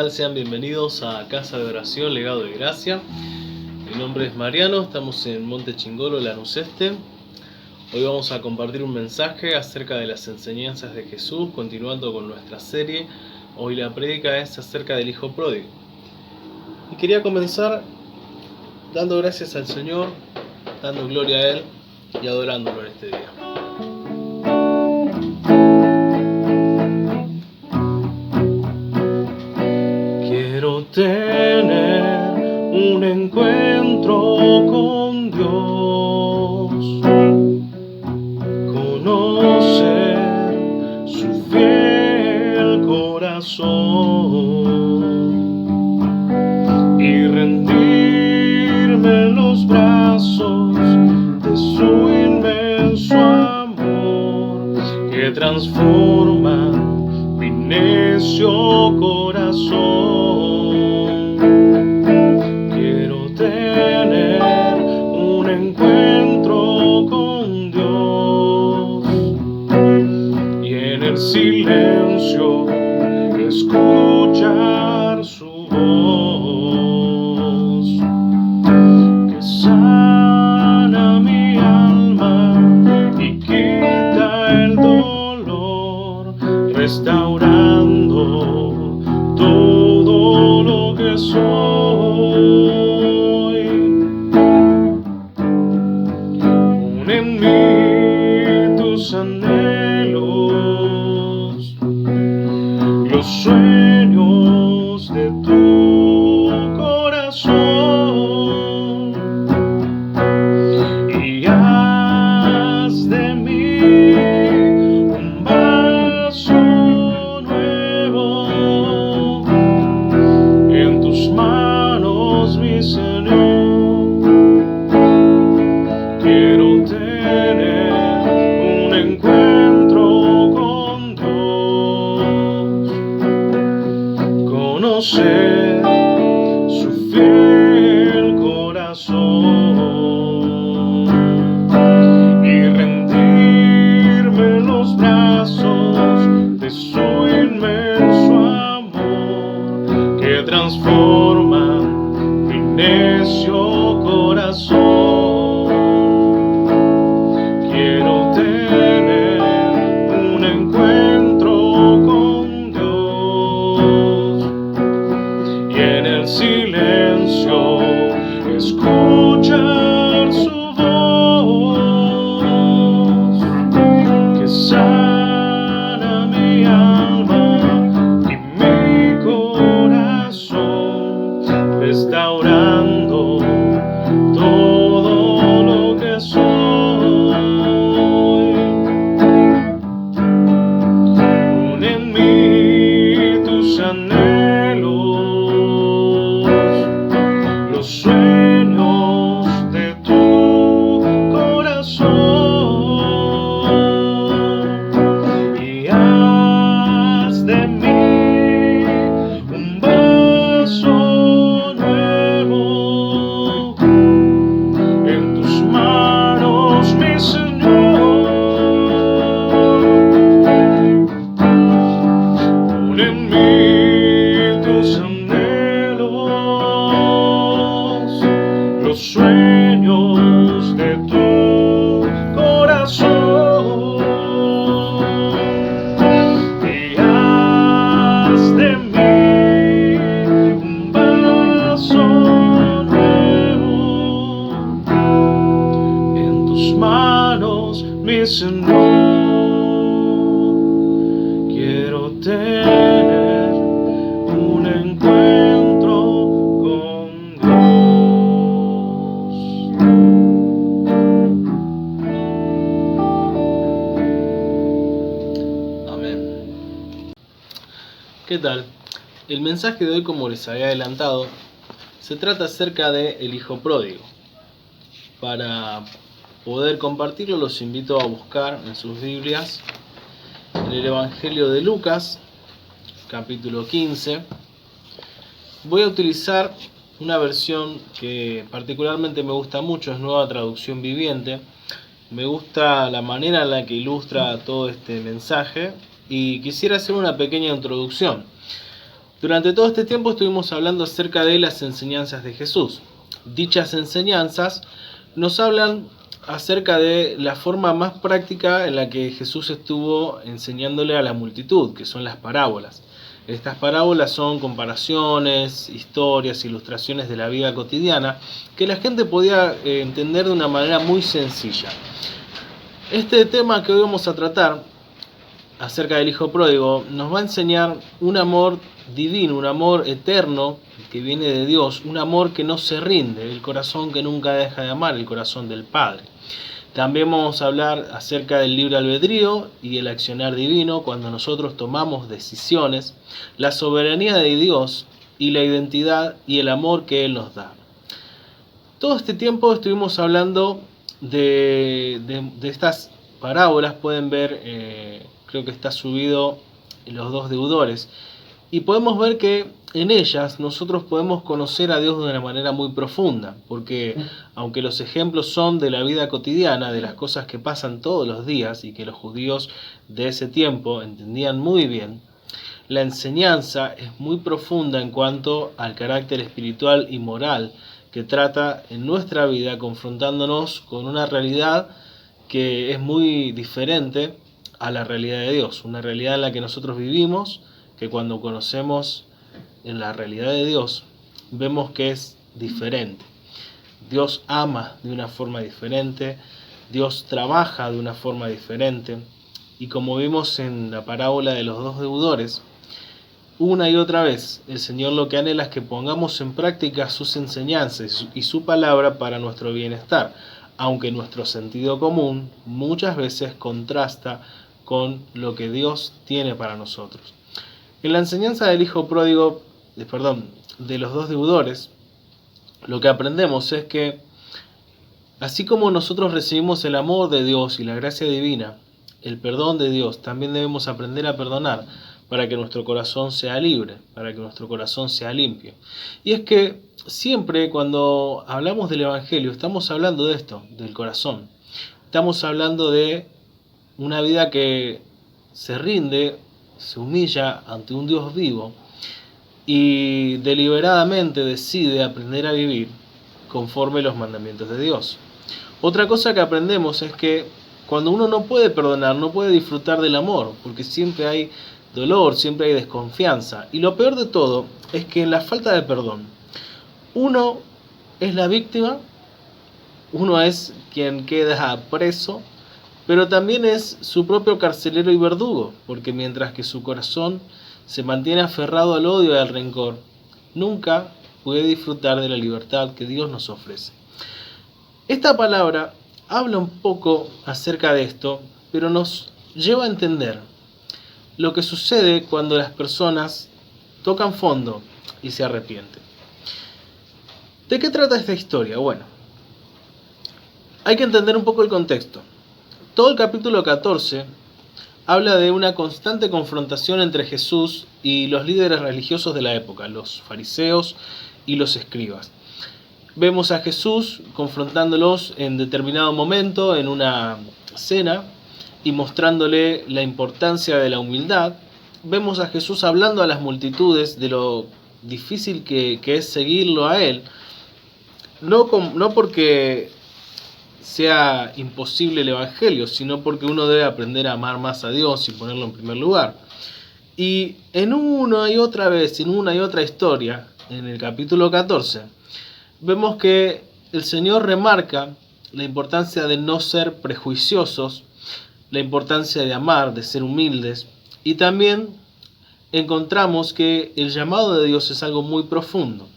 tal? Sean bienvenidos a Casa de Oración, Legado de Gracia. Mi nombre es Mariano, estamos en Monte Chingolo, Lanús Este. Hoy vamos a compartir un mensaje acerca de las enseñanzas de Jesús, continuando con nuestra serie. Hoy la prédica es acerca del Hijo Pródigo. Y quería comenzar dando gracias al Señor, dando gloria a Él y adorándolo en este día. Quiero tener un encuentro con Dios, conocer su fiel corazón y rendirme en los brazos de su inmenso amor que transforma mi necio corazón. Quiero tener un encuentro con Dios y en el silencio escuchar su voz que sana mi alma y quita el dolor, restaurando todo lo que soy. Pon en mí tus anhelos, los sueños de tu corazón, y haz de mí un vaso nuevo en tus manos, mi Señor. Quiero tener un encuentro con Dios, conocer su fiel corazón y rendirme en los brazos de su inmenso amor que transforma mi necio corazón. Quiero tener un encuentro con Dios y en el silencio escuchar su voz que sana mi alma y mi corazón, restaurando todo lo que soy. Pon en mí tus anhelos, los sueños de tu corazón, y haz de mí un vaso nuevo en tus manos, mi Señor. Pon en mí tus anhelos, los sueños de tu corazón, y haz de mí un vaso nuevo en tus manos, mi Señor. Quiero tener un encuentro con Dios. Amén. ¿Qué tal? El mensaje de hoy, como les había adelantado, se trata acerca del Hijo Pródigo. Para poder compartirlo, los invito a buscar en sus Biblias en el Evangelio de Lucas, capítulo 15. Voy a utilizar una versión que particularmente me gusta mucho, es Nueva Traducción Viviente. Me gusta la manera en la que ilustra todo este mensaje y quisiera hacer una pequeña introducción. Durante todo este tiempo estuvimos hablando acerca de las enseñanzas de Jesús. Dichas enseñanzas nos hablan acerca de la forma más práctica en la que Jesús estuvo enseñándole a la multitud, que son las parábolas. Estas parábolas son comparaciones, historias, ilustraciones de la vida cotidiana que la gente podía entender de una manera muy sencilla. Este tema que hoy vamos a tratar, acerca del Hijo Pródigo, nos va a enseñar un amor divino, un amor eterno que viene de Dios, un amor que no se rinde, el corazón que nunca deja de amar, el corazón del Padre. También vamos a hablar acerca del libre albedrío y el accionar divino cuando nosotros tomamos decisiones, la soberanía de Dios y la identidad y el amor que Él nos da. Todo este tiempo estuvimos hablando de estas parábolas. Pueden ver, creo que está subido los dos deudores, y podemos ver que en ellas nosotros podemos conocer a Dios de una manera muy profunda, porque aunque los ejemplos son de la vida cotidiana, de las cosas que pasan todos los días y que los judíos de ese tiempo entendían muy bien, la enseñanza es muy profunda en cuanto al carácter espiritual y moral que trata en nuestra vida, confrontándonos con una realidad que es muy diferente a la realidad de Dios, una realidad en la que nosotros vivimos, que cuando conocemos en la realidad de Dios, vemos que es diferente. Dios ama de una forma diferente, Dios trabaja de una forma diferente, y como vimos en la parábola de los dos deudores, una y otra vez el Señor lo que anhela es que pongamos en práctica sus enseñanzas y su palabra para nuestro bienestar, aunque nuestro sentido común muchas veces contrasta con lo que Dios tiene para nosotros. En la enseñanza del Hijo Pródigo, de los dos deudores, lo que aprendemos es que así como nosotros recibimos el amor de Dios y la gracia divina, el perdón de Dios, también debemos aprender a perdonar para que nuestro corazón sea libre, para que nuestro corazón sea limpio. Y es que siempre cuando hablamos del Evangelio estamos hablando de esto, del corazón. Estamos hablando de una vida que se rinde, se humilla ante un Dios vivo y deliberadamente decide aprender a vivir conforme los mandamientos de Dios. Otra cosa que aprendemos es que cuando uno no puede perdonar, no puede disfrutar del amor, porque siempre hay dolor, siempre hay desconfianza. Y lo peor de todo es que en la falta de perdón, uno es la víctima, uno es quien queda preso, pero también es su propio carcelero y verdugo, porque mientras que su corazón se mantiene aferrado al odio y al rencor, nunca puede disfrutar de la libertad que Dios nos ofrece. Esta palabra habla un poco acerca de esto, pero nos lleva a entender lo que sucede cuando las personas tocan fondo y se arrepienten. ¿De qué trata esta historia? Bueno, hay que entender un poco el contexto. Todo el capítulo 14 habla de una constante confrontación entre Jesús y los líderes religiosos de la época, los fariseos y los escribas. Vemos a Jesús confrontándolos en determinado momento en una cena y mostrándole la importancia de la humildad. Vemos a Jesús hablando a las multitudes de lo difícil que es seguirlo a Él, no porque sea imposible el Evangelio, sino porque uno debe aprender a amar más a Dios y ponerlo en primer lugar. Y en una y otra vez, en una y otra historia, en el capítulo 14, vemos que el Señor remarca la importancia de no ser prejuiciosos, la importancia de amar, de ser humildes, y también encontramos que el llamado de Dios es algo muy profundo.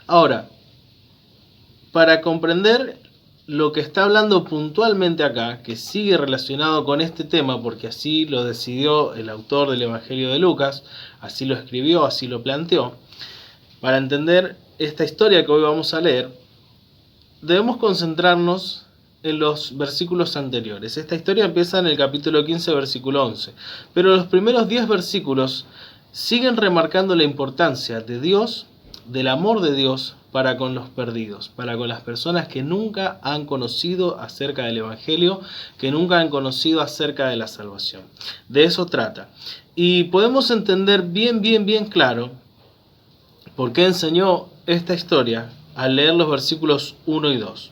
Ahora, para comprender lo que está hablando puntualmente acá, que sigue relacionado con este tema, porque así lo decidió el autor del Evangelio de Lucas, así lo escribió, así lo planteó, para entender esta historia que hoy vamos a leer, debemos concentrarnos en los versículos anteriores. Esta historia empieza en el capítulo 15, versículo 11, pero los primeros 10 versículos siguen remarcando la importancia de Dios, del amor de Dios para con los perdidos, para con las personas que nunca han conocido acerca del Evangelio, que nunca han conocido acerca de la salvación. De eso trata. Y podemos entender bien claro por qué enseñó esta historia al leer los versículos 1 y 2.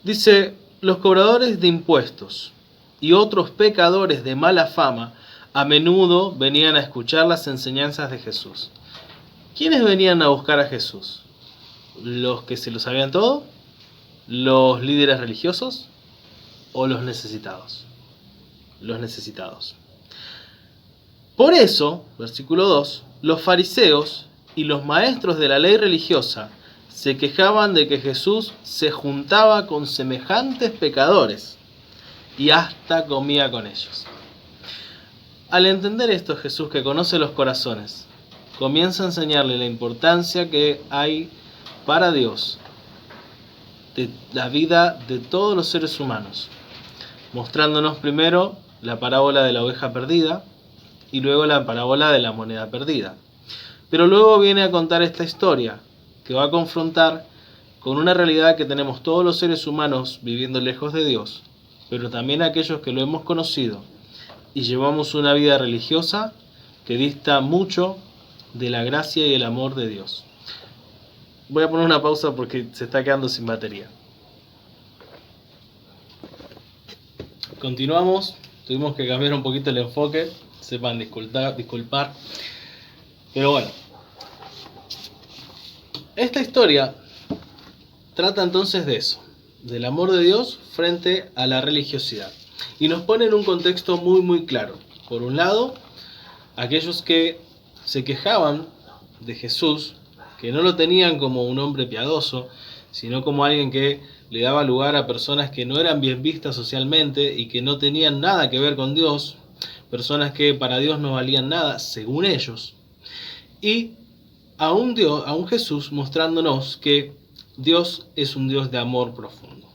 Dice: los cobradores de impuestos y otros pecadores de mala fama a menudo venían a escuchar las enseñanzas de Jesús. ¿Quiénes venían a buscar a Jesús? ¿Los que se lo sabían todo? ¿Los líderes religiosos? ¿O los necesitados? Los necesitados. Por eso, versículo 2, los fariseos y los maestros de la ley religiosa se quejaban de que Jesús se juntaba con semejantes pecadores y hasta comía con ellos. Al entender esto, Jesús, que conoce los corazones, comienza a enseñarle la importancia que hay para Dios de la vida de todos los seres humanos, mostrándonos primero la parábola de la oveja perdida y luego la parábola de la moneda perdida. Pero luego viene a contar esta historia que va a confrontar con una realidad que tenemos todos los seres humanos viviendo lejos de Dios, pero también aquellos que lo hemos conocido y llevamos una vida religiosa que dista mucho de la gracia y el amor de Dios. Voy a poner una pausa porque se está quedando sin batería. Continuamos, tuvimos que cambiar un poquito el enfoque, sepan disculpar. Pero bueno, esta historia trata entonces de eso, del amor de Dios frente a la religiosidad. Y nos pone en un contexto muy claro. Por un lado, aquellos que se quejaban de Jesús, que no lo tenían como un hombre piadoso, sino como alguien que le daba lugar a personas que no eran bien vistas socialmente y que no tenían nada que ver con Dios, personas que para Dios no valían nada, según ellos. Y a un Jesús mostrándonos que Dios es un Dios de amor profundo.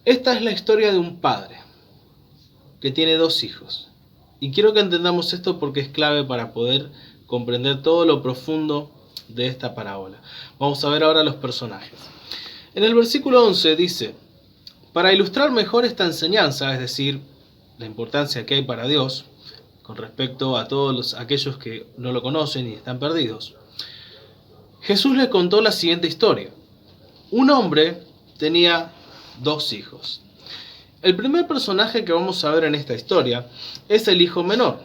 Esta es la historia de un padre que tiene 2 hijos. Y quiero que entendamos esto porque es clave para poder comprender todo lo profundo de esta parábola. Vamos a ver ahora los personajes. En el versículo 11 dice: para ilustrar mejor esta enseñanza, es decir, la importancia que hay para Dios con respecto a todos aquellos que no lo conocen y están perdidos, Jesús les contó la siguiente historia. Un hombre tenía 2 hijos. El primer personaje que vamos a ver en esta historia es el hijo menor.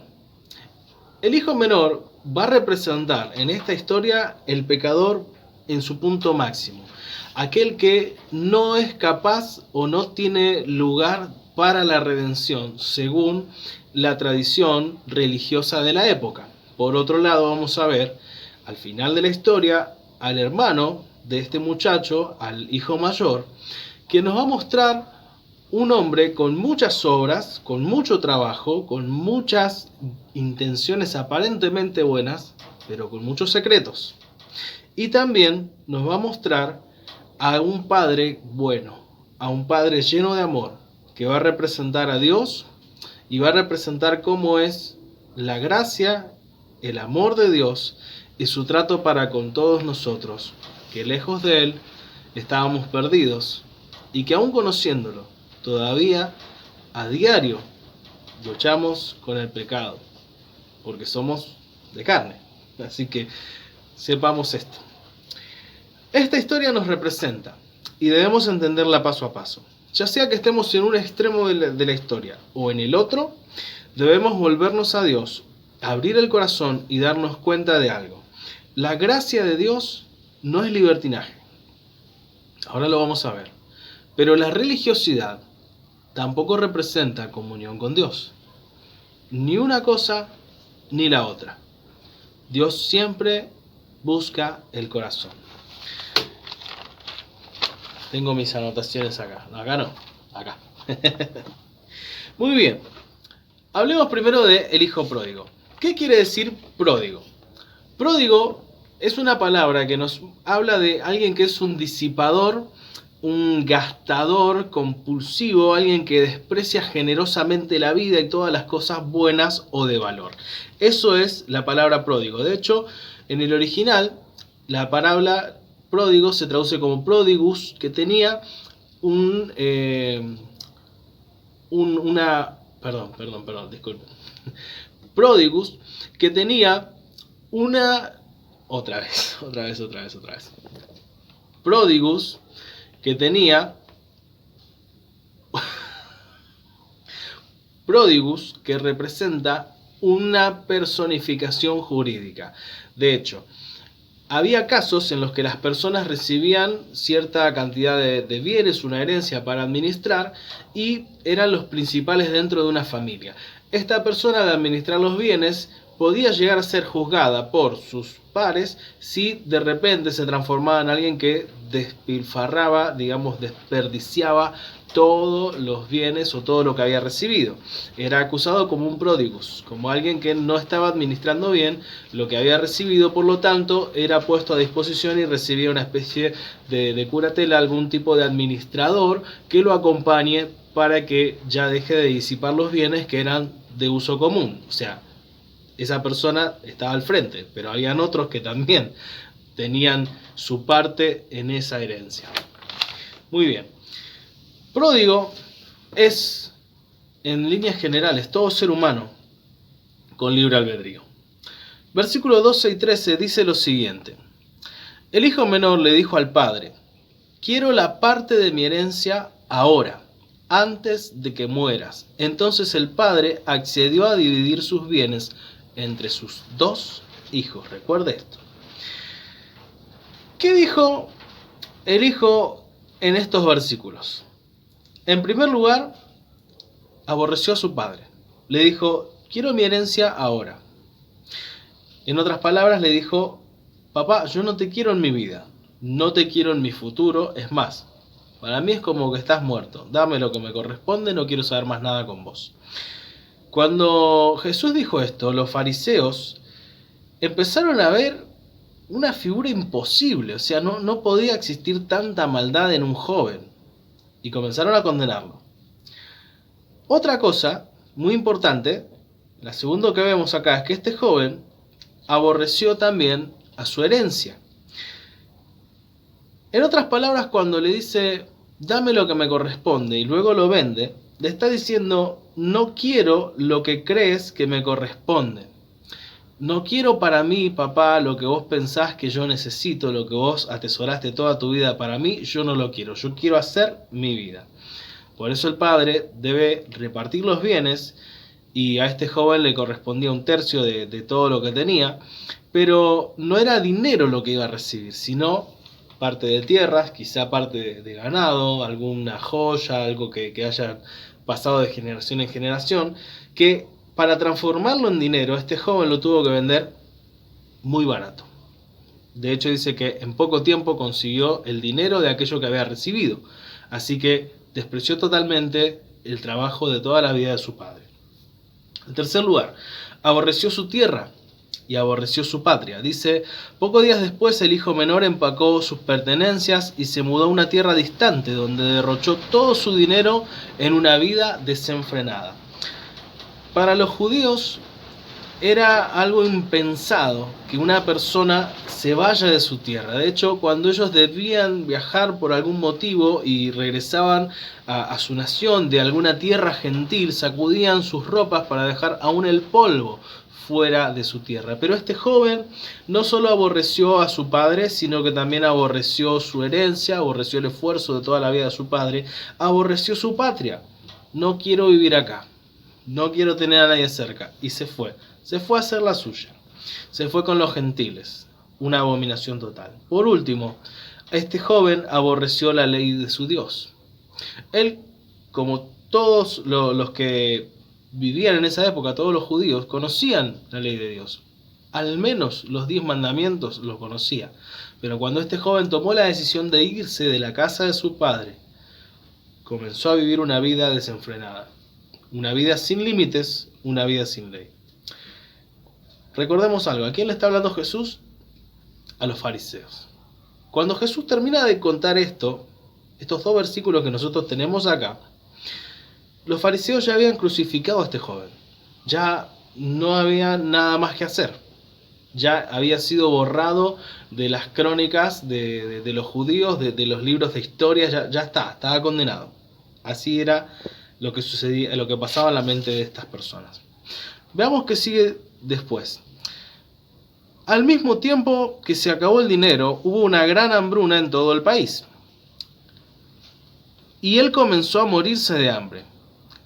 El hijo menor va a representar en esta historia el pecador en su punto máximo. Aquel que no es capaz o no tiene lugar para la redención según la tradición religiosa de la época. Por otro lado, vamos a ver al final de la historia al hermano de este muchacho, al hijo mayor, que nos va a mostrar un hombre con muchas obras, con mucho trabajo, con muchas intenciones aparentemente buenas, pero con muchos secretos. Y también nos va a mostrar a un padre bueno, a un padre lleno de amor, que va a representar a Dios y va a representar cómo es la gracia, el amor de Dios y su trato para con todos nosotros, que lejos de Él estábamos perdidos y que aún conociéndolo, todavía a diario luchamos con el pecado, porque somos de carne. Así que sepamos esto. Esta historia nos representa y debemos entenderla paso a paso. Ya sea que estemos en un extremo de la historia o en el otro, debemos volvernos a Dios, abrir el corazón y darnos cuenta de algo. La gracia de Dios no es libertinaje. Ahora lo vamos a ver. Pero la religiosidad tampoco representa comunión con Dios. Ni una cosa ni la otra. Dios siempre busca el corazón. Tengo mis anotaciones acá. No, acá no. Acá. Muy bien. Hablemos primero de el hijo pródigo. ¿Qué quiere decir pródigo? Pródigo es una palabra que nos habla de alguien que es un disipador, un gastador compulsivo, alguien que desprecia generosamente la vida y todas las cosas buenas o de valor. Eso es la palabra pródigo. De hecho, en el original, la palabra pródigo se traduce como prodigus, que tenía disculpen. Prodigus, que tenía una otra vez. Prodigus, que tenía... Prodigus, que representa una personificación jurídica. De hecho, había casos en los que las personas recibían cierta cantidad de bienes, una herencia para administrar, y eran los principales dentro de una familia. Esta persona, al administrar los bienes, podía llegar a ser juzgada por sus pares si de repente se transformaba en alguien que despilfarraba, digamos, desperdiciaba todos los bienes o todo lo que había recibido. Era acusado como un prodigus, como alguien que no estaba administrando bien lo que había recibido, por lo tanto era puesto a disposición y recibía una especie de curatela, algún tipo de administrador que lo acompañe para que ya deje de disipar los bienes que eran de uso común. O sea, esa persona estaba al frente, pero habían otros que también tenían su parte en esa herencia. Muy bien. Pródigo es, en líneas generales, todo ser humano con libre albedrío. Versículos 12 y 13 dice lo siguiente: el hijo menor le dijo al padre: quiero la parte de mi herencia ahora, antes de que mueras. Entonces el padre accedió a dividir sus bienes entre sus dos hijos. Recuerde esto. ¿Qué dijo el hijo en estos versículos? En primer lugar, aborreció a su padre. Le dijo: quiero mi herencia ahora. En otras palabras, le dijo: papá, yo no te quiero en mi vida, no te quiero en mi futuro, es más, para mí es como que estás muerto, dame lo que me corresponde, no quiero saber más nada con vos. Cuando Jesús dijo esto, los fariseos empezaron a ver una figura imposible, o sea, no podía existir tanta maldad en un joven, y comenzaron a condenarlo. Otra cosa muy importante, la segunda que vemos acá, es que este joven aborreció también a su herencia. En otras palabras, cuando le dice: dame lo que me corresponde, y luego lo vende, le está diciendo: no quiero lo que crees que me corresponde. No quiero para mí, papá, lo que vos pensás que yo necesito, lo que vos atesoraste toda tu vida para mí, yo no lo quiero. Yo quiero hacer mi vida. Por eso el padre debe repartir los bienes, y a este joven le correspondía un tercio de todo lo que tenía, pero no era dinero lo que iba a recibir, sino parte de tierras, quizá parte de ganado, alguna joya, algo que haya pasado de generación en generación, que para transformarlo en dinero, este joven lo tuvo que vender muy barato. De hecho, dice que en poco tiempo consiguió el dinero de aquello que había recibido. Así que despreció totalmente el trabajo de toda la vida de su padre. En tercer lugar, aborreció su tierra y aborreció su patria. Dice: pocos días después el hijo menor empacó sus pertenencias y se mudó a una tierra distante, donde derrochó todo su dinero en una vida desenfrenada. Para los judíos era algo impensado que una persona se vaya de su tierra. De hecho, cuando ellos debían viajar por algún motivo y regresaban a su nación de alguna tierra gentil, sacudían sus ropas para dejar aún el polvo fuera de su tierra. Pero este joven no solo aborreció a su padre, sino que también aborreció su herencia, aborreció el esfuerzo de toda la vida de su padre, aborreció su patria. No quiero vivir acá. No quiero tener a nadie cerca. Y se fue. Se fue a hacer la suya. Se fue con los gentiles. Una abominación total. Por último, este joven aborreció la ley de su Dios. Él, como todos los que vivían en esa época, todos los judíos, conocían la ley de Dios. Al menos los 10 mandamientos los conocía. Pero cuando este joven tomó la decisión de irse de la casa de su padre, comenzó a vivir una vida desenfrenada. Una vida sin límites, una vida sin ley. Recordemos algo, ¿a quién le está hablando Jesús? A los fariseos. Cuando Jesús termina de contar estos dos versículos que nosotros tenemos acá, los fariseos ya habían crucificado a este joven. Ya no había nada más que hacer. Ya había sido borrado de las crónicas de los judíos, de los libros de historia, ya estaba condenado. Así era lo que sucedía, lo que pasaba en la mente de estas personas. Veamos qué sigue después. Al mismo tiempo que se acabó el dinero, hubo una gran hambruna en todo el país. Y él comenzó a morirse de hambre.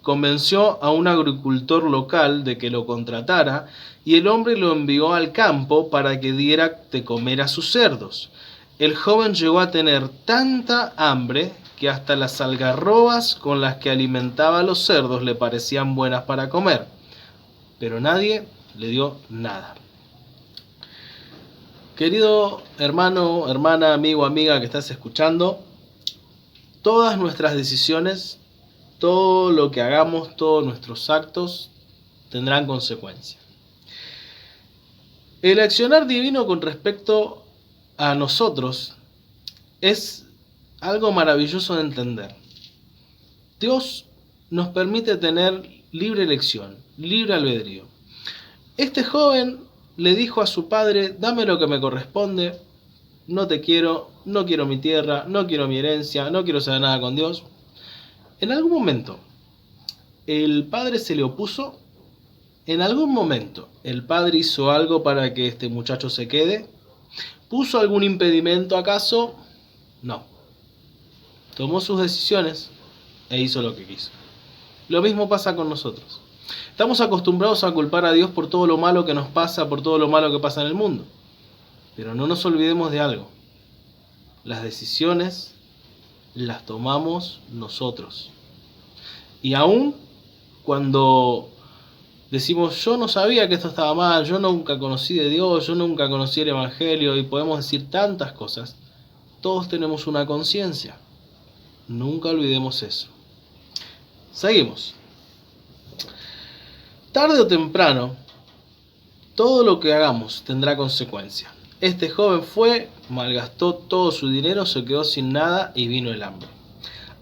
Convenció a un agricultor local de que lo contratara y el hombre lo envió al campo para que diera de comer a sus cerdos. El joven llegó a tener tanta hambre que hasta las algarrobas con las que alimentaba a los cerdos le parecían buenas para comer, pero nadie le dio nada. Querido hermano, hermana, amigo, amiga que estás escuchando, todas nuestras decisiones, todo lo que hagamos, todos nuestros actos tendrán consecuencias. El accionar divino con respecto a nosotros es algo maravilloso de entender. Dios nos permite tener libre elección, libre albedrío. Este joven le dijo a su padre: dame lo que me corresponde, no te quiero, no quiero mi tierra, no quiero mi herencia, no quiero saber nada con Dios. En algún momento el padre se le opuso. En algún momento el padre hizo algo para que este muchacho se quede. ¿Puso algún impedimento acaso? No. Tomó sus decisiones e hizo lo que quiso. Lo mismo pasa con nosotros. Estamos acostumbrados a culpar a Dios por todo lo malo que nos pasa, por todo lo malo que pasa en el mundo. Pero no nos olvidemos de algo. Las decisiones las tomamos nosotros. Y aún cuando decimos: yo no sabía que esto estaba mal, yo nunca conocí de Dios, yo nunca conocí el Evangelio, y podemos decir tantas cosas, todos tenemos una conciencia. Nunca olvidemos eso. Seguimos. Tarde o temprano, todo lo que hagamos tendrá consecuencia. Este joven fue, malgastó todo su dinero, se quedó sin nada y vino el hambre.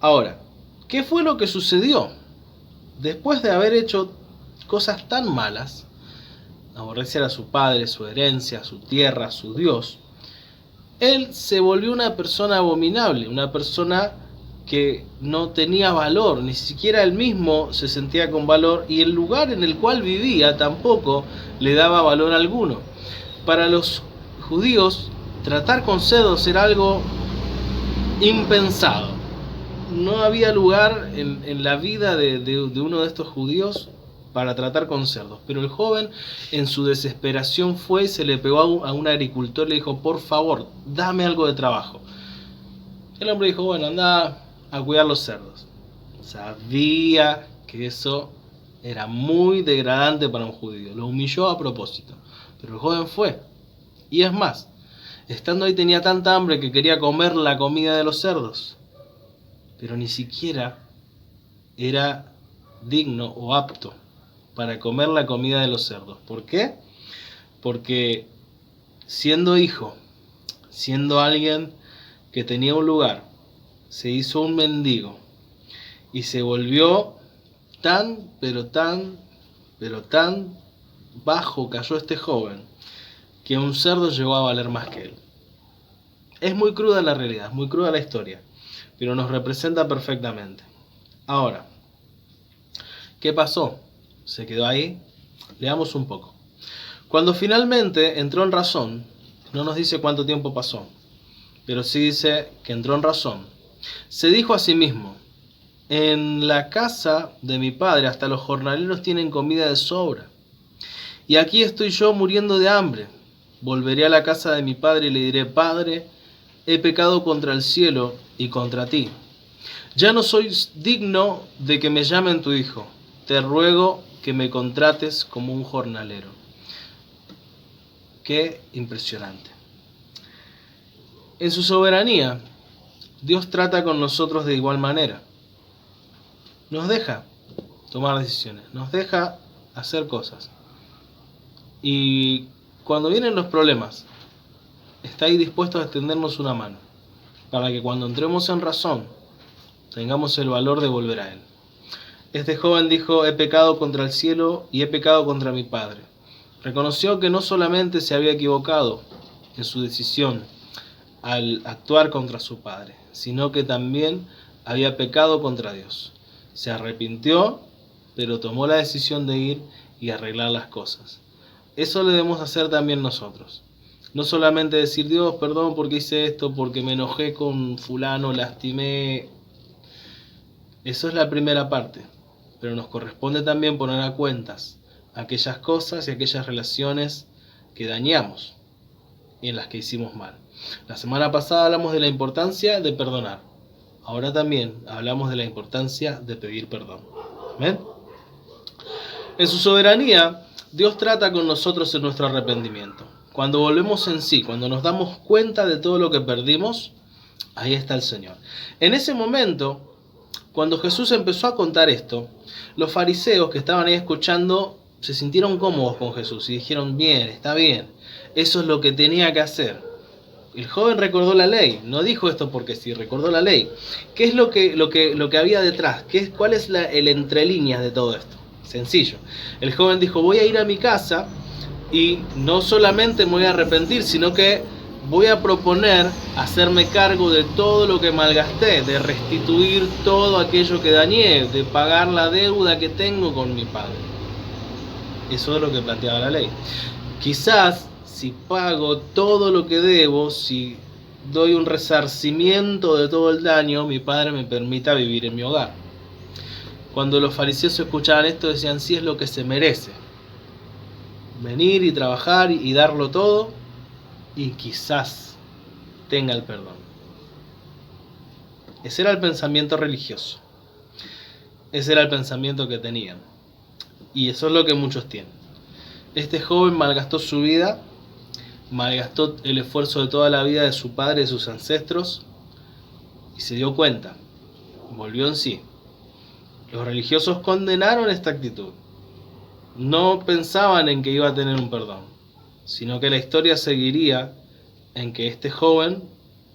Ahora, ¿qué fue lo que sucedió? Después de haber hecho cosas tan malas, aborrecer a su padre, su herencia, su tierra, su Dios, él se volvió una persona abominable, una persona que no tenía valor, ni siquiera él mismo se sentía con valor, y el lugar en el cual vivía tampoco le daba valor alguno. Para los judíos, tratar con cerdos era algo impensado. No había lugar en la vida de uno de estos judíos para tratar con cerdos. Pero el joven, en su desesperación, fue y se le pegó a un agricultor y le dijo: por favor, dame algo de trabajo. El hombre dijo: bueno, anda a cuidar los cerdos. Sabía que eso era muy degradante para un judío. Lo humilló a propósito. Pero el joven fue. Y es más, estando ahí tenía tanta hambre que quería comer la comida de los cerdos. Pero ni siquiera era digno o apto para comer la comida de los cerdos. ¿Por qué? Porque siendo hijo, siendo alguien que tenía un lugar, se hizo un mendigo y se volvió tan bajo cayó este joven, que un cerdo llegó a valer más que él. Es muy cruda la realidad, es muy cruda la historia, pero nos representa perfectamente. Ahora, ¿qué pasó? ¿Se quedó ahí? Leamos un poco. Cuando finalmente entró en razón, no nos dice cuánto tiempo pasó, pero sí dice que entró en razón. Se dijo a sí mismo: en la casa de mi padre hasta los jornaleros tienen comida de sobra, y aquí estoy yo muriendo de hambre. Volveré a la casa de mi padre y le diré: Padre, he pecado contra el cielo y contra ti. Ya no soy digno de que me llamen tu hijo. Te ruego que me contrates como un jornalero. Qué impresionante. En su soberanía, Dios trata con nosotros de igual manera. Nos deja tomar decisiones, nos deja hacer cosas. Y cuando vienen los problemas, está ahí dispuesto a extendernos una mano, para que cuando entremos en razón, tengamos el valor de volver a Él. Este joven dijo: he pecado contra el cielo y he pecado contra mi padre. Reconoció que no solamente se había equivocado en su decisión al actuar contra su padre, sino que también había pecado contra Dios. Se arrepintió, pero tomó la decisión de ir y arreglar las cosas. Eso le debemos hacer también nosotros. No solamente decir, Dios, perdón porque hice esto, porque me enojé con fulano, lastimé. Eso es la primera parte. Pero nos corresponde también poner a cuentas aquellas cosas y aquellas relaciones que dañamos y en las que hicimos mal. La semana pasada hablamos de la importancia de perdonar. Ahora también hablamos de la importancia de pedir perdón. ¿Ven? En su soberanía, Dios trata con nosotros en nuestro arrepentimiento. Cuando volvemos en sí, cuando nos damos cuenta de todo lo que perdimos, ahí está el Señor. En ese momento, cuando Jesús empezó a contar esto, los fariseos que estaban ahí escuchando se sintieron cómodos con Jesús y dijeron, bien, está bien, eso es lo que tenía que hacer. El joven recordó la ley, no dijo esto porque sí, recordó la ley. ¿Qué es lo que había detrás? ¿Cuál es el entrelíneas de todo esto? Sencillo. El joven dijo, voy a ir a mi casa y no solamente me voy a arrepentir, sino que voy a proponer hacerme cargo de todo lo que malgasté, de restituir todo aquello que dañé, de pagar la deuda que tengo con mi padre. Eso es lo que planteaba la ley. Quizás si pago todo lo que debo, si doy un resarcimiento de todo el daño, mi padre me permita vivir en mi hogar. Cuando los fariseos escuchaban esto decían, sí, es lo que se merece. Venir y trabajar y darlo todo y quizás tenga el perdón. Ese era el pensamiento religioso. Ese era el pensamiento que tenían. Y eso es lo que muchos tienen. Este joven malgastó su vida, malgastó el esfuerzo de toda la vida de su padre y de sus ancestros y se dio cuenta, volvió en sí. Los religiosos condenaron esta actitud. No pensaban en que iba a tener un perdón, sino que la historia seguiría en que este joven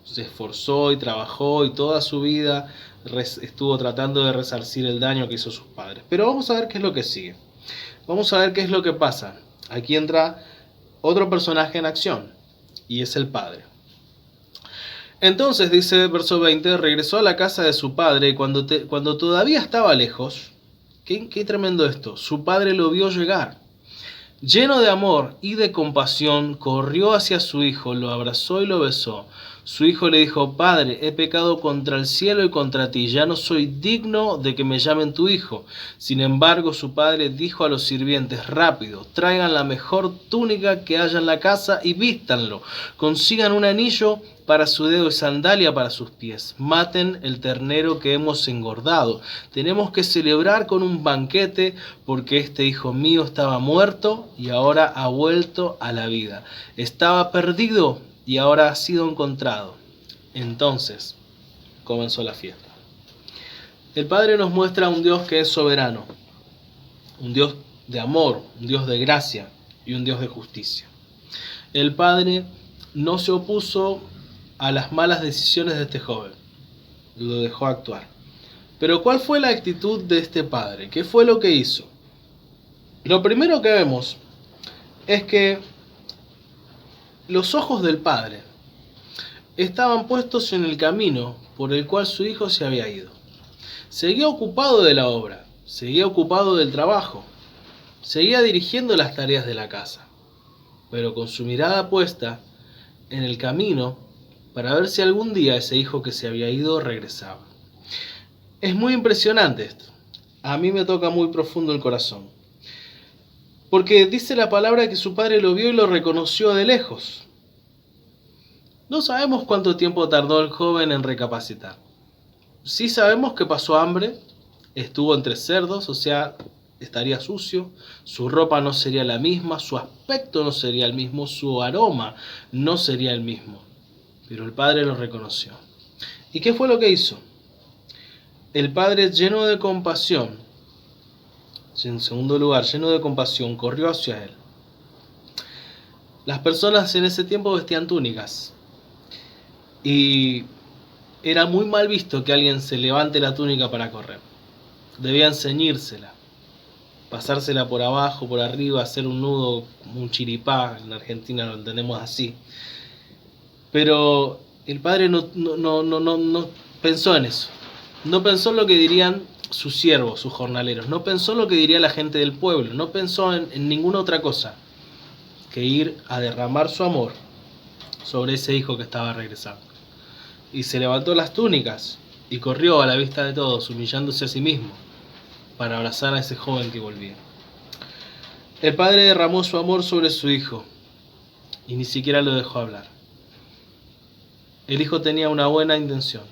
se esforzó y trabajó y toda su vida estuvo tratando de resarcir el daño que hizo sus padres. Pero vamos a ver qué es lo que sigue. Vamos a ver qué es lo que pasa. Aquí entra otro personaje en acción y es el padre. Entonces, dice verso 20, regresó a la casa de su padre y cuando todavía estaba lejos, qué tremendo esto, su padre lo vio llegar. Lleno de amor y de compasión, corrió hacia su hijo, lo abrazó y lo besó. Su hijo le dijo, Padre, he pecado contra el cielo y contra ti, ya no soy digno de que me llamen tu hijo. Sin embargo, su padre dijo a los sirvientes, rápido, traigan la mejor túnica que haya en la casa y vístanlo. Consigan un anillo para su dedo y sandalia para sus pies. Maten el ternero que hemos engordado. Tenemos que celebrar con un banquete porque este hijo mío estaba muerto y ahora ha vuelto a la vida. Estaba perdido y ahora ha sido encontrado. Entonces comenzó la fiesta. El Padre nos muestra a un Dios que es soberano, un Dios de amor, un Dios de gracia y un Dios de justicia. El Padre no se opuso a las malas decisiones de este joven, lo dejó actuar. Pero ¿cuál fue la actitud de este padre? ¿Qué fue lo que hizo? Lo primero que vemos es que los ojos del padre estaban puestos en el camino por el cual su hijo se había ido. Seguía ocupado de la obra, seguía ocupado del trabajo, seguía dirigiendo las tareas de la casa, pero con su mirada puesta en el camino para ver si algún día ese hijo que se había ido regresaba. Es muy impresionante esto. A mí me toca muy profundo el corazón. Porque dice la palabra que su padre lo vio y lo reconoció de lejos. No sabemos cuánto tiempo tardó el joven en recapacitar. Sí sabemos que pasó hambre, estuvo entre cerdos, o sea, estaría sucio, su ropa no sería la misma, su aspecto no sería el mismo, su aroma no sería el mismo. Pero el padre lo reconoció. ¿Y qué fue lo que hizo? El padre, lleno de compasión, en segundo lugar, lleno de compasión, corrió hacia él. Las personas en ese tiempo vestían túnicas y era muy mal visto que alguien se levante la túnica para correr. Debían ceñírsela, pasársela por abajo, por arriba, hacer un nudo como un chiripá, en Argentina lo entendemos así. Pero el padre no pensó en eso. No pensó en lo que dirían sus siervos, sus jornaleros. No pensó en lo que diría la gente del pueblo. No pensó en ninguna otra cosa que ir a derramar su amor sobre ese hijo que estaba regresando. Y se levantó las túnicas y corrió a la vista de todos, humillándose a sí mismo, para abrazar a ese joven que volvía. El padre derramó su amor sobre su hijo y ni siquiera lo dejó hablar. El hijo tenía una buena intención.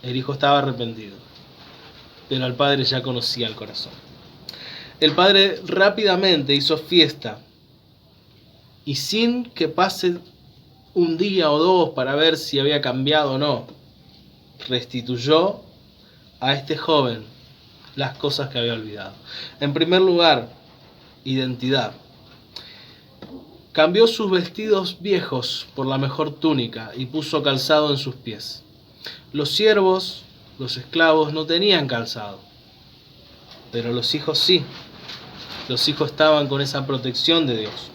El hijo estaba arrepentido, pero al padre ya conocía el corazón. El padre rápidamente hizo fiesta y sin que pase un día o dos para ver si había cambiado o no, restituyó a este joven las cosas que había olvidado. En primer lugar, identidad. Cambió sus vestidos viejos por la mejor túnica y puso calzado en sus pies. Los siervos, los esclavos, no tenían calzado, pero los hijos sí. Los hijos estaban con esa protección de Dios.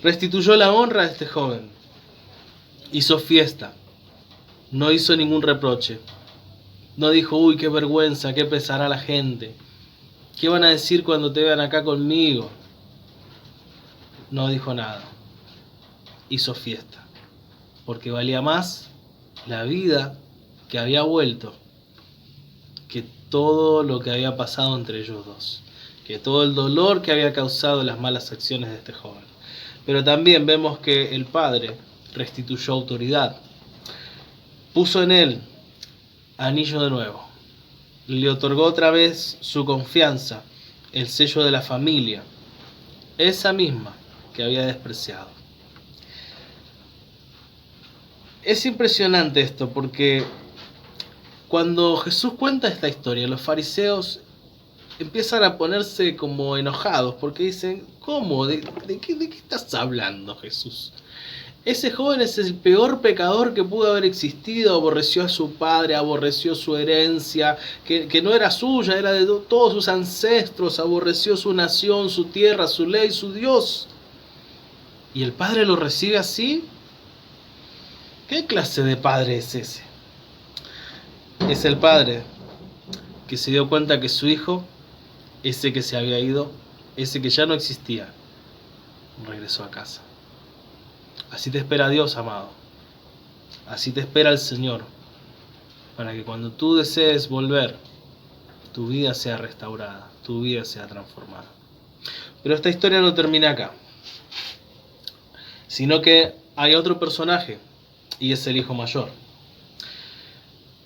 Restituyó la honra a este joven. Hizo fiesta. No hizo ningún reproche. No dijo, uy, qué vergüenza, qué pesará la gente. ¿Qué van a decir cuando te vean acá conmigo? No dijo nada. Hizo fiesta. Porque valía más la vida que había vuelto que todo lo que había pasado entre ellos dos. Que todo el dolor que había causado las malas acciones de este joven. Pero también vemos que el padre restituyó autoridad. Puso en él anillo de nuevo. Le otorgó otra vez su confianza, el sello de la familia, esa misma que había despreciado. Es impresionante esto porque cuando Jesús cuenta esta historia, los fariseos empiezan a ponerse como enojados porque dicen, ¿cómo? ¿De qué estás hablando, Jesús? Ese joven es el peor pecador que pudo haber existido, aborreció a su padre, aborreció su herencia, que no era suya, era de todos sus ancestros, aborreció su nación, su tierra, su ley, su Dios. ¿Y el padre lo recibe así? ¿Qué clase de padre es ese? Es el padre que se dio cuenta que su hijo, ese que se había ido, ese que ya no existía, regresó a casa. Así te espera Dios, amado. Así te espera el Señor, para que cuando tú desees volver, tu vida sea restaurada, tu vida sea transformada. Pero esta historia no termina acá, sino que hay otro personaje, y es el hijo mayor.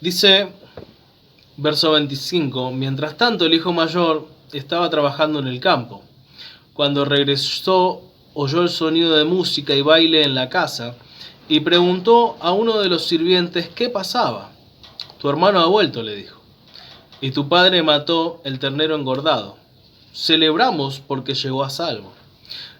Dice, verso 25, mientras tanto el hijo mayor estaba trabajando en el campo. Cuando regresó, oyó el sonido de música y baile en la casa y preguntó a uno de los sirvientes qué pasaba. Tu hermano ha vuelto, le dijo, y tu padre mató el ternero engordado. Celebramos porque llegó a salvo.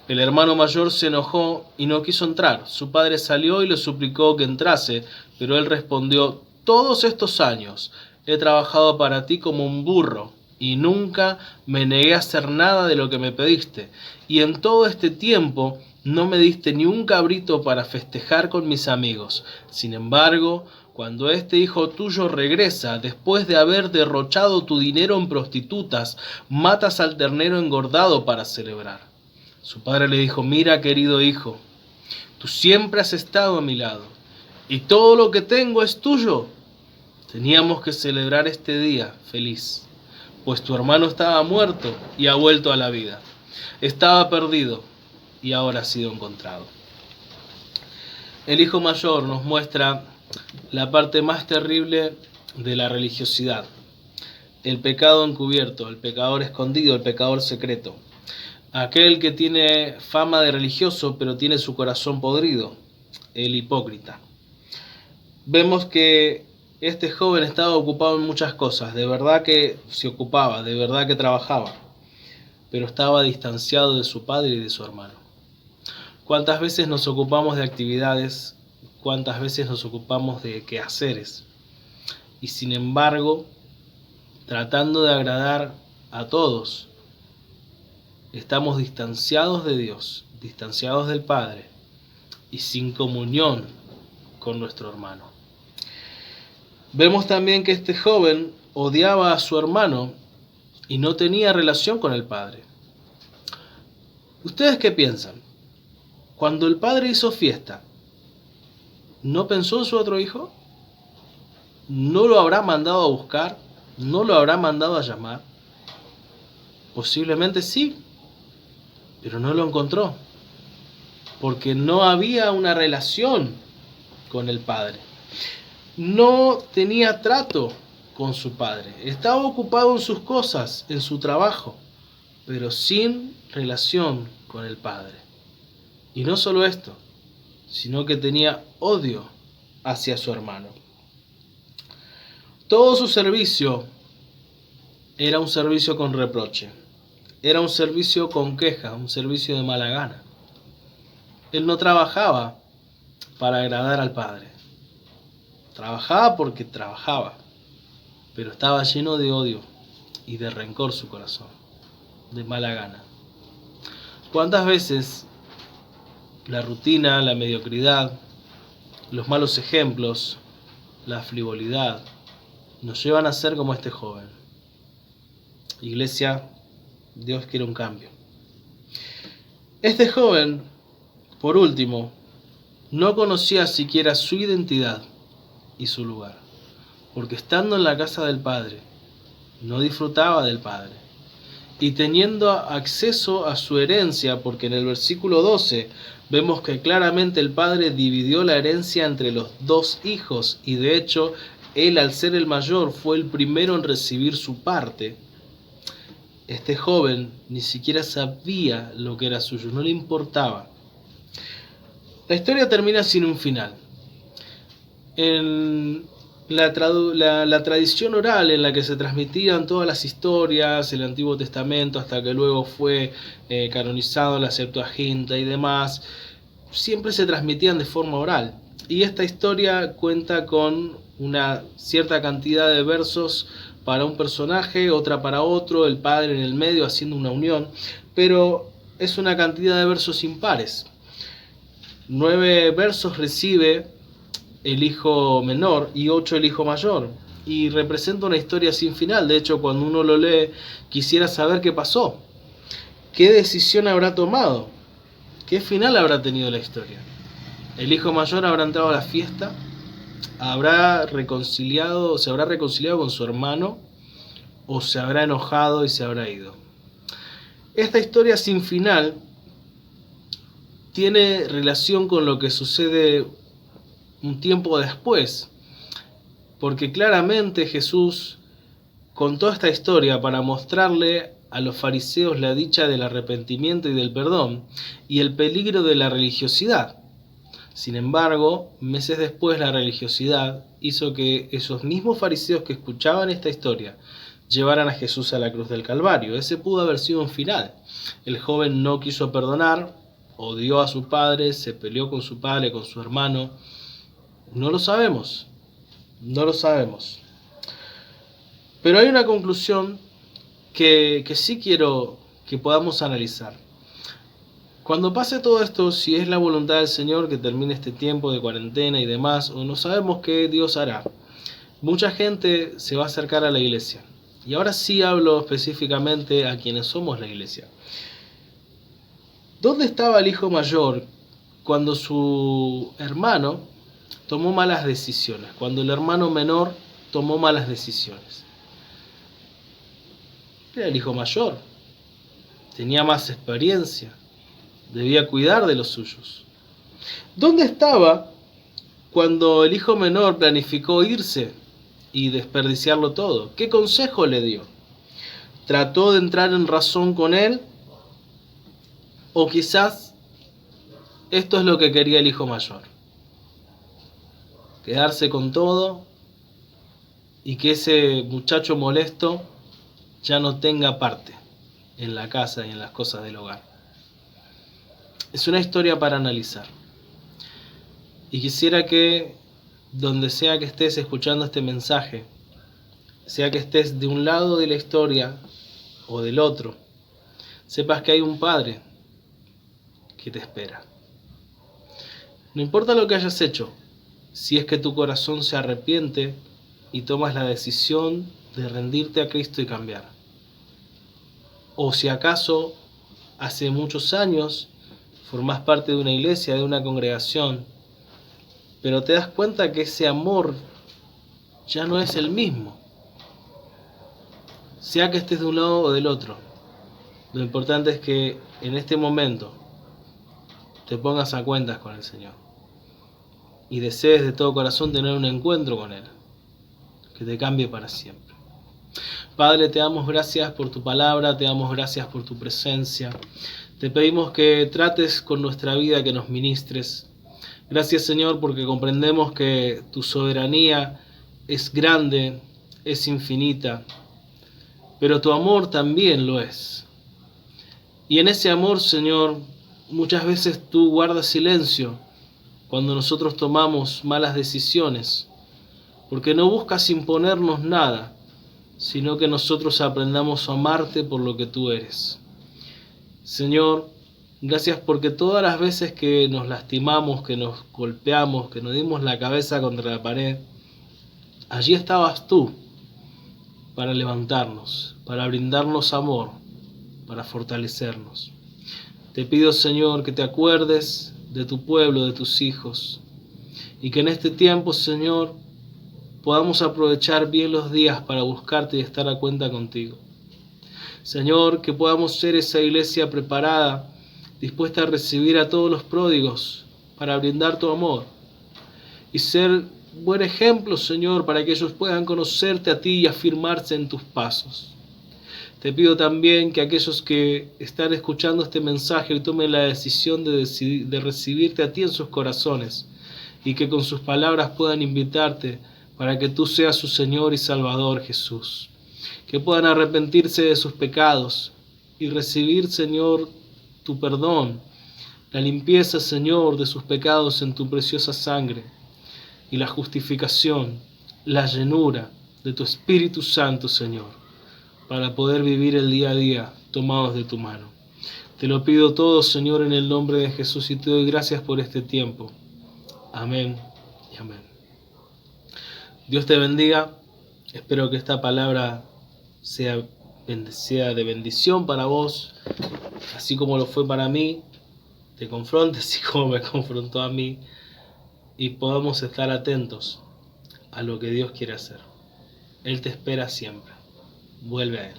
El hermano mayor se enojó y no quiso entrar. Su padre salió y le suplicó que entrase, pero él respondió, todos estos años he trabajado para ti como un burro y nunca me negué a hacer nada de lo que me pediste. Y en todo este tiempo no me diste ni un cabrito para festejar con mis amigos. Sin embargo, cuando este hijo tuyo regresa, después de haber derrochado tu dinero en prostitutas, matas al ternero engordado para celebrar. Su padre le dijo, mira, querido hijo, tú siempre has estado a mi lado, y todo lo que tengo es tuyo. Teníamos que celebrar este día feliz, pues tu hermano estaba muerto y ha vuelto a la vida. Estaba perdido y ahora ha sido encontrado. El hijo mayor nos muestra la parte más terrible de la religiosidad. El pecado encubierto, el pecador escondido, el pecador secreto. Aquel que tiene fama de religioso pero tiene su corazón podrido, el hipócrita. Vemos que este joven estaba ocupado en muchas cosas, de verdad que se ocupaba, de verdad que trabajaba, pero estaba distanciado de su padre y de su hermano. ¿Cuántas veces nos ocupamos de actividades? ¿Cuántas veces nos ocupamos de quehaceres? Y sin embargo, tratando de agradar a todos, estamos distanciados de Dios, distanciados del Padre y sin comunión con nuestro hermano. Vemos también que este joven odiaba a su hermano y no tenía relación con el Padre. ¿Ustedes qué piensan? Cuando el padre hizo fiesta, ¿no pensó en su otro hijo? ¿No lo habrá mandado a buscar? ¿No lo habrá mandado a llamar? Posiblemente sí, pero no lo encontró, porque no había una relación con el padre. No tenía trato con su padre. Estaba ocupado en sus cosas, en su trabajo, pero sin relación con el padre. Y no solo esto, sino que tenía odio hacia su hermano. Todo su servicio era un servicio con reproche, era un servicio con queja, un servicio de mala gana. Él no trabajaba para agradar al Padre. Trabajaba porque trabajaba, pero estaba lleno de odio y de rencor su corazón, de mala gana. ¿Cuántas veces la rutina, la mediocridad, los malos ejemplos, la frivolidad nos llevan a ser como este joven? Iglesia, Dios quiere un cambio. Este joven, por último, no conocía siquiera su identidad y su lugar, porque estando en la casa del Padre, no disfrutaba del Padre. Y teniendo acceso a su herencia, porque en el versículo 12 vemos que claramente el Padre dividió la herencia entre los dos hijos, y de hecho, él al ser el mayor fue el primero en recibir su parte. Este joven ni siquiera sabía lo que era suyo, no le importaba. La historia termina sin un final. En la tradición oral en la que se transmitían todas las historias, el Antiguo Testamento, hasta que luego fue canonizado la Septuaginta y demás, siempre se transmitían de forma oral. Y esta historia cuenta con una cierta cantidad de versos para un personaje, otra para otro, el padre en el medio haciendo una unión, pero es una cantidad de versos impares. 9 versos recibe el hijo menor y 8 el hijo mayor, y representa una historia sin final. De hecho, cuando uno lo lee, quisiera saber qué pasó, qué decisión habrá tomado, qué final habrá tenido la historia. El hijo mayor habrá entrado a la fiesta, se habrá reconciliado con su hermano, o se habrá enojado y se habrá ido. Esta historia sin final tiene relación con lo que sucede un tiempo después, porque claramente Jesús contó esta historia para mostrarle a los fariseos la dicha del arrepentimiento y del perdón y el peligro de la religiosidad. Sin embargo, meses después la religiosidad hizo que esos mismos fariseos que escuchaban esta historia llevaran a Jesús a la cruz del Calvario. Ese pudo haber sido un final. El joven no quiso perdonar, odió a su padre, se peleó con su padre, con su hermano. No lo sabemos, no lo sabemos. Pero hay una conclusión que sí quiero que podamos analizar. Cuando pase todo esto, si es la voluntad del Señor que termine este tiempo de cuarentena y demás, o no sabemos qué Dios hará, mucha gente se va a acercar a la iglesia. Y ahora sí hablo específicamente a quienes somos la iglesia. ¿Dónde estaba el hijo mayor cuando su hermano tomó malas decisiones? Cuando el hermano menor tomó malas decisiones. Era el hijo mayor, tenía más experiencia, debía cuidar de los suyos. ¿Dónde estaba cuando el hijo menor planificó irse y desperdiciarlo todo? ¿Qué consejo le dio? ¿Trató de entrar en razón con él? ¿O quizás esto es lo que quería el hijo mayor? Quedarse con todo y que ese muchacho molesto ya no tenga parte en la casa y en las cosas del hogar. Es una historia para analizar. Y quisiera que, donde sea que estés escuchando este mensaje, sea que estés de un lado de la historia o del otro, sepas que hay un Padre que te espera. No importa lo que hayas hecho, si es que tu corazón se arrepiente y tomas la decisión de rendirte a Cristo y cambiar. O si acaso hace muchos años formás parte de una iglesia, de una congregación, pero te das cuenta que ese amor ya no es el mismo, sea que estés de un lado o del otro. Lo importante es que en este momento te pongas a cuentas con el Señor y desees de todo corazón tener un encuentro con Él, que te cambie para siempre. Padre, te damos gracias por tu palabra, te damos gracias por tu presencia. Te pedimos que trates con nuestra vida, que nos ministres. Gracias, Señor, porque comprendemos que tu soberanía es grande, es infinita, pero tu amor también lo es. Y en ese amor, Señor, muchas veces tú guardas silencio cuando nosotros tomamos malas decisiones, porque no buscas imponernos nada, sino que nosotros aprendamos a amarte por lo que tú eres. Señor, gracias porque todas las veces que nos lastimamos, que nos golpeamos, que nos dimos la cabeza contra la pared, allí estabas tú para levantarnos, para brindarnos amor, para fortalecernos. Te pido, Señor, que te acuerdes de tu pueblo, de tus hijos, y que en este tiempo, Señor, podamos aprovechar bien los días para buscarte y estar a cuenta contigo. Señor, que podamos ser esa iglesia preparada, dispuesta a recibir a todos los pródigos para brindar tu amor y ser buen ejemplo, Señor, para que ellos puedan conocerte a ti y afirmarse en tus pasos. Te pido también que aquellos que están escuchando este mensaje hoy tomen la decisión de recibirte a ti en sus corazones y que con sus palabras puedan invitarte para que tú seas su Señor y Salvador, Jesús. Que puedan arrepentirse de sus pecados y recibir, Señor, tu perdón, la limpieza, Señor, de sus pecados en tu preciosa sangre y la justificación, la llenura de tu Espíritu Santo, Señor, para poder vivir el día a día tomados de tu mano. Te lo pido todo, Señor, en el nombre de Jesús y te doy gracias por este tiempo. Amén y amén. Dios te bendiga. Espero que esta palabra sea de bendición para vos, así como lo fue para mí, te confronte así como me confrontó a mí, y podamos estar atentos a lo que Dios quiere hacer. Él te espera siempre. Vuelve a Él.